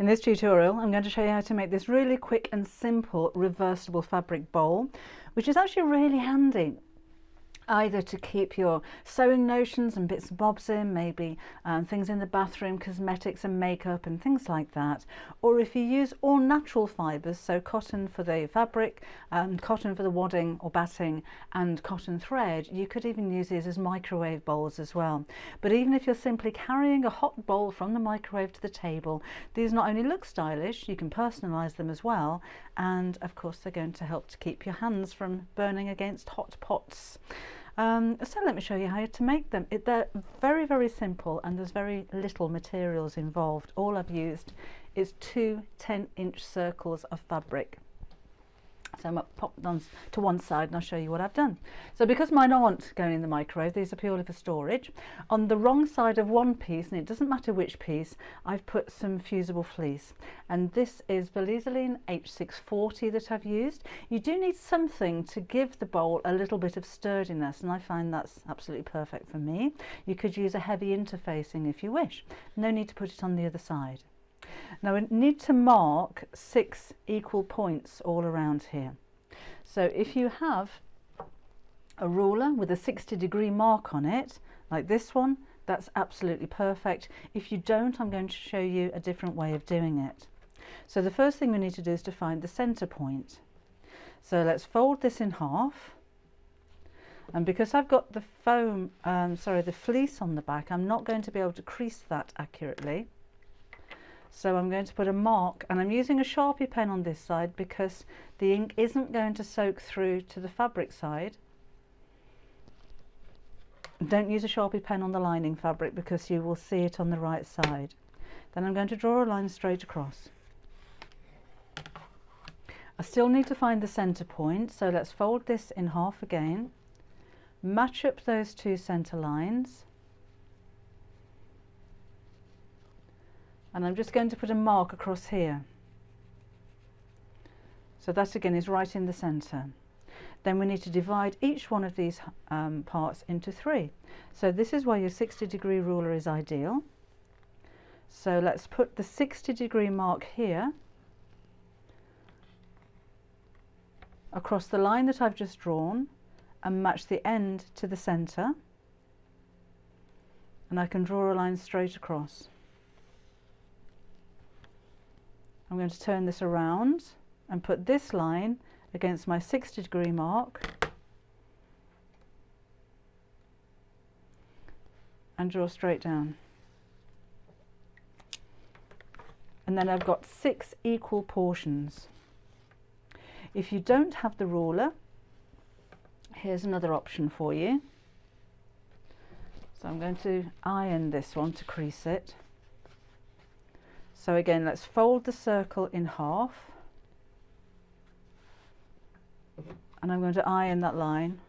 In this tutorial, I'm going to show you how to make this really quick and simple reversible fabric bowl, which is actually really handy either to keep your sewing notions and bits and bobs in, maybe things in the bathroom, cosmetics and makeup and things like that, or if you use all natural fibres, so cotton for the fabric, cotton for the wadding or batting and cotton thread, you could even use these as microwave bowls as well. But even if you're simply carrying a hot bowl from the microwave to the table, these not only look stylish, you can personalise them as well, and of course they're going to help to keep your hands from burning against hot pots. So let me show you how to make them. They're very, very simple and there's very little materials involved. All I've used is two 10-inch circles of fabric. So I'm going to pop them to one side and I'll show you what I've done. So because mine aren't going in the microwave, these are purely for storage. On the wrong side of one piece, and it doesn't matter which piece, I've put some fusible fleece. And this is Valaiseline H640 that I've used. You do need something to give the bowl a little bit of sturdiness, and I find that's absolutely perfect for me. You could use a heavy interfacing if you wish. No need to put it on the other side. Now we need to mark 6 equal points all around here. So if you have a ruler with a 60-degree mark on it, like this one, that's absolutely perfect. If you don't, I'm going to show you a different way of doing it. So the first thing we need to do is to find the center point. So let's fold this in half. And because I've got the the fleece on the back, I'm not going to be able to crease that accurately. So I'm going to put a mark, and I'm using a Sharpie pen on this side because the ink isn't going to soak through to the fabric side. Don't use a Sharpie pen on the lining fabric because you will see it on the right side. Then I'm going to draw a line straight across. I still need to find the center point, so let's fold this in half again, match up those two center lines, and I'm just going to put a mark across here. So that again is right in the center. Then we need to divide each one of these parts into 3. So this is why your 60-degree ruler is ideal. So let's put the 60-degree mark here across the line that I've just drawn and match the end to the center, and I can draw a line straight across. I'm going to turn this around and put this line against my 60-degree mark and draw straight down. And then I've got 6 equal portions. If you don't have the ruler, here's another option for you. So I'm going to iron this one to crease it. So again, let's fold the circle in half, and I'm going to iron that line.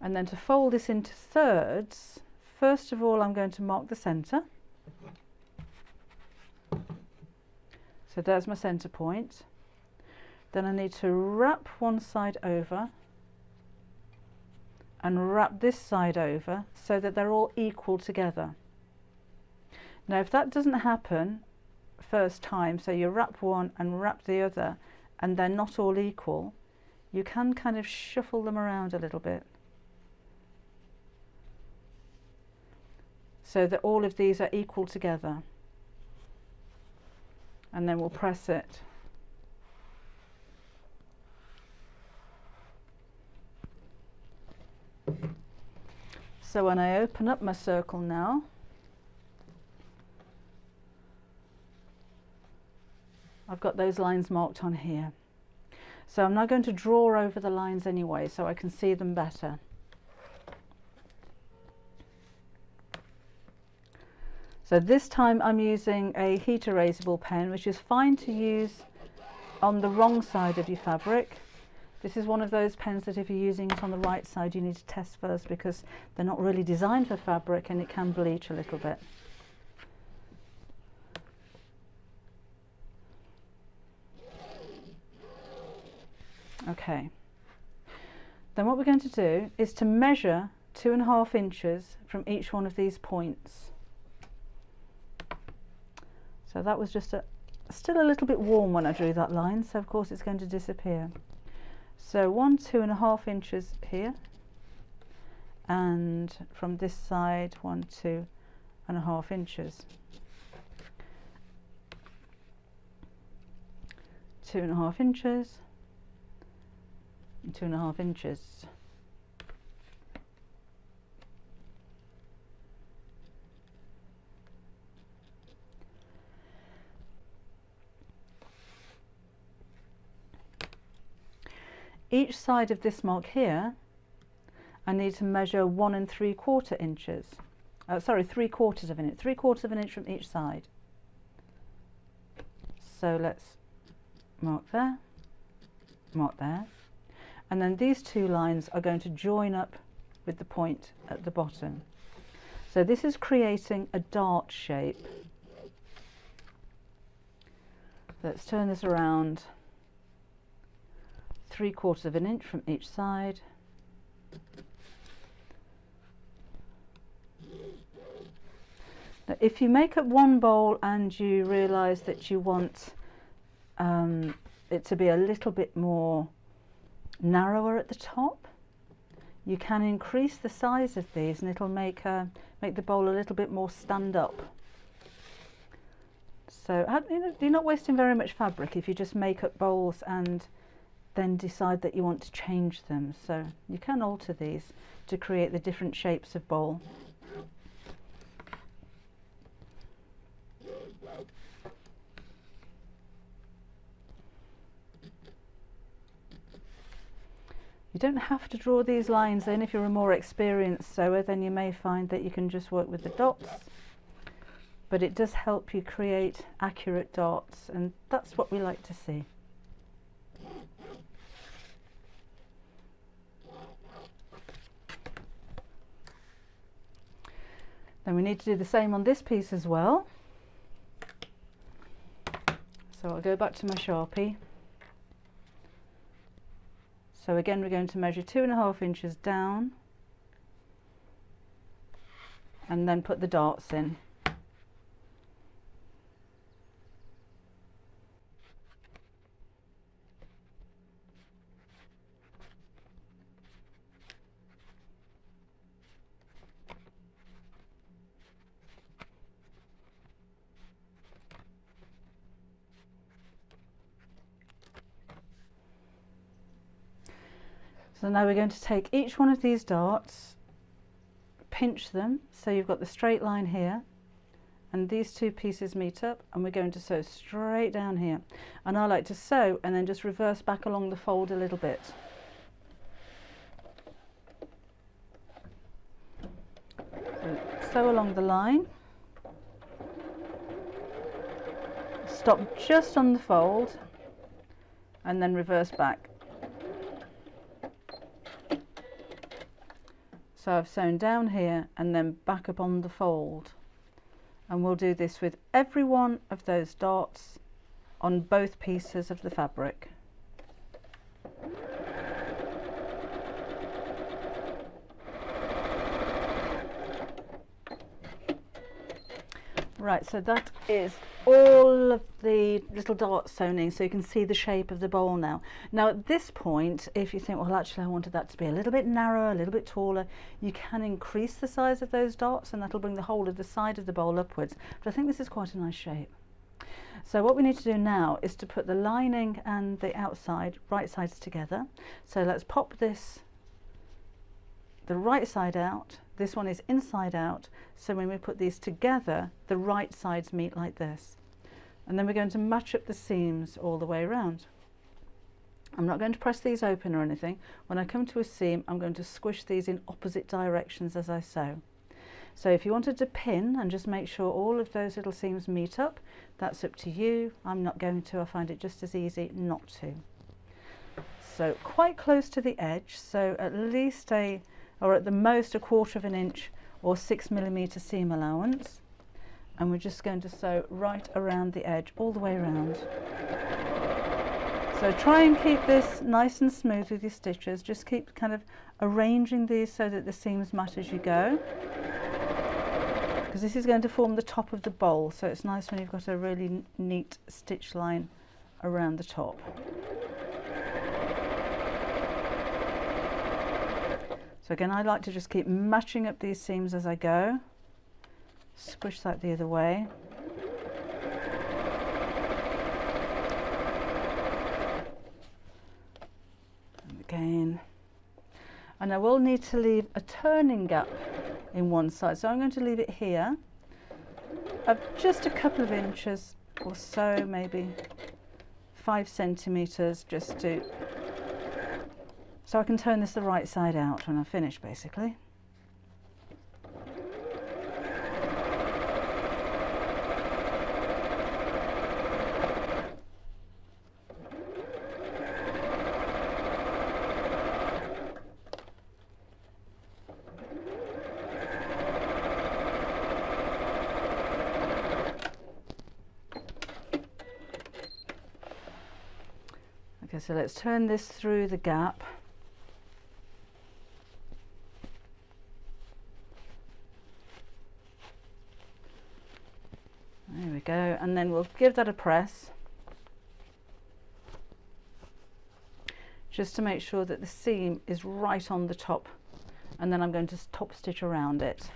And then to fold this into thirds, first of all I'm going to mark the center. So there's my center point. Then I need to wrap one side over and wrap this side over so that they're all equal together. Now if that doesn't happen first time, so you wrap one and wrap the other and they're not all equal, you can kind of shuffle them around a little bit so that all of these are equal together, and then we'll press it. So when I open up my circle now, I've got those lines marked on here. So I'm now going to draw over the lines anyway so I can see them better. So this time I'm using a heat erasable pen, which is fine to use on the wrong side of your fabric. This is one of those pens that if you're using it on the right side, you need to test first because they're not really designed for fabric and it can bleach a little bit. Okay. Then what we're going to do is to measure 2.5 inches from each one of these points. So that was just still a little bit warm when I drew that line, so of course it's going to disappear. So 2.5 inches here, and from this side 2.5 inches. 2.5 inches, and 2.5 inches. Each side of this mark here, I need to measure 1 3/4 inches. Sorry, 3/4 of an inch. 3/4 of an inch from each side. So let's mark there, and then these two lines are going to join up with the point at the bottom. So this is creating a dart shape. Let's turn this around. 3/4 of an inch from each side. Now, if you make up one bowl and you realise that you want it to be a little bit more narrower at the top, you can increase the size of these, and it'll make the bowl a little bit more stand up. So you're not wasting very much fabric if you just make up bowls and then decide that you want to change them. So you can alter these to create the different shapes of bowl. You don't have to draw these lines in. If you're a more experienced sewer, then you may find that you can just work with the dots, but it does help you create accurate dots, and that's what we like to see. Then we need to do the same on this piece as well. So I'll go back to my Sharpie. So again, we're going to measure 2.5 inches down and then put the darts in. So now we're going to take each one of these darts, pinch them so you've got the straight line here, and these two pieces meet up, and we're going to sew straight down here. And I like to sew and then just reverse back along the fold a little bit. So sew along the line, stop just on the fold, and then reverse back. So I've sewn down here and then back up on the fold, and we'll do this with every one of those darts on both pieces of the fabric. Right, so that is all of the little darts sewn in, so you can see the shape of the bowl now. Now at this point, if you think, well actually I wanted that to be a little bit narrower, a little bit taller, you can increase the size of those darts, and that'll bring the whole of the side of the bowl upwards. But I think this is quite a nice shape. So what we need to do now is to put the lining and the outside, right sides together. So let's pop this, the right side out. This one is inside out, so when we put these together, the right sides meet like this. And then we're going to match up the seams all the way around. I'm not going to press these open or anything. When I come to a seam, I'm going to squish these in opposite directions as I sew. So if you wanted to pin and just make sure all of those little seams meet up, that's up to you. I'm not going to. I find it just as easy not to. So quite close to the edge, so at least or at the most 1/4 inch or 6mm seam allowance, and we're just going to sew right around the edge all the way around. So So try and keep this nice and smooth with your stitches. Just keep kind of arranging these so that the seams match as you go, because this is going to form the top of the bowl, so it's nice when you've got a really neat stitch line around the top. So again, I like to just keep matching up these seams as I go. Squish that the other way. And again. And I will need to leave a turning gap in one side, so I'm going to leave it here of just a couple of inches or so, maybe 5 centimeters, just to, so I can turn this the right side out when I finish, basically. Okay, so let's turn this through the gap. There we go, and then we'll give that a press, just to make sure that the seam is right on the top, and then I'm going to top stitch around it.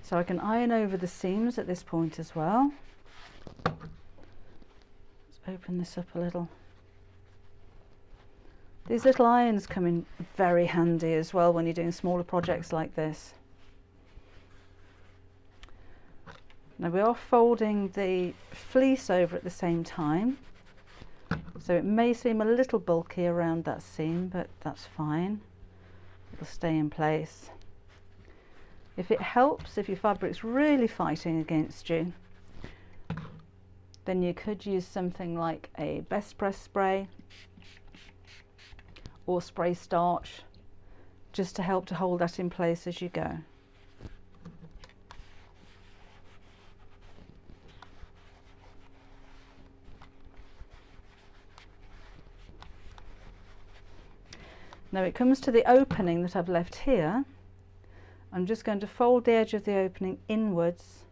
So I can iron over the seams at this point as well. Let's open this up a little. These little irons come in very handy as well when you're doing smaller projects like this. Now we are folding the fleece over at the same time, so it may seem a little bulky around that seam, but that's fine. It'll stay in place. If it helps, if your fabric's really fighting against you, then you could use something like a best press spray or spray starch, just to help to hold that in place as you go. Now it comes to the opening that I've left here. I'm just going to fold the edge of the opening inwards.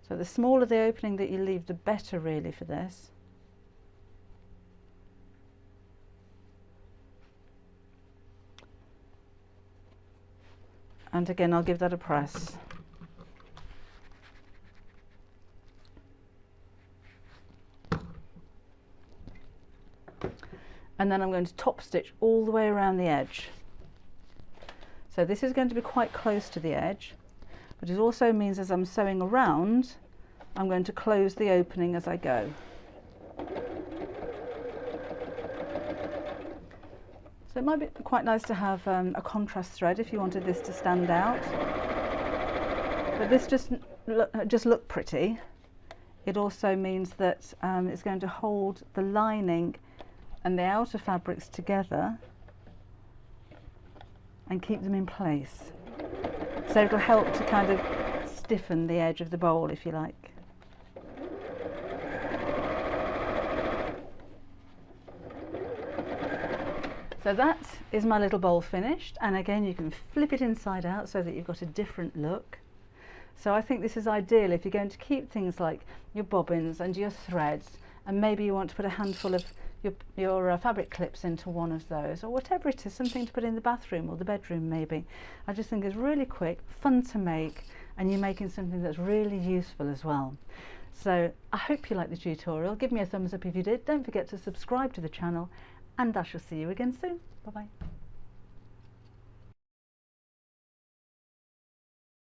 So the smaller the opening that you leave, the better really for this. And again, I'll give that a press. And then I'm going to top stitch all the way around the edge. So this is going to be quite close to the edge, but it also means as I'm sewing around, I'm going to close the opening as I go. So it might be quite nice to have a contrast thread if you wanted this to stand out, but this just look pretty. It also means that it's going to hold the lining and the outer fabrics together and keep them in place. So it'll help to kind of stiffen the edge of the bowl, if you like. So that is my little bowl finished, and again you can flip it inside out so that you've got a different look. So I think this is ideal if you're going to keep things like your bobbins and your threads, and maybe you want to put a handful of your fabric clips into one of those, or whatever it is, something to put in the bathroom or the bedroom maybe. I just think it's really quick, fun to make, and you're making something that's really useful as well. So I hope you liked the tutorial. Give me a thumbs up if you did. Don't forget to subscribe to the channel, and I shall see you again soon. Bye bye.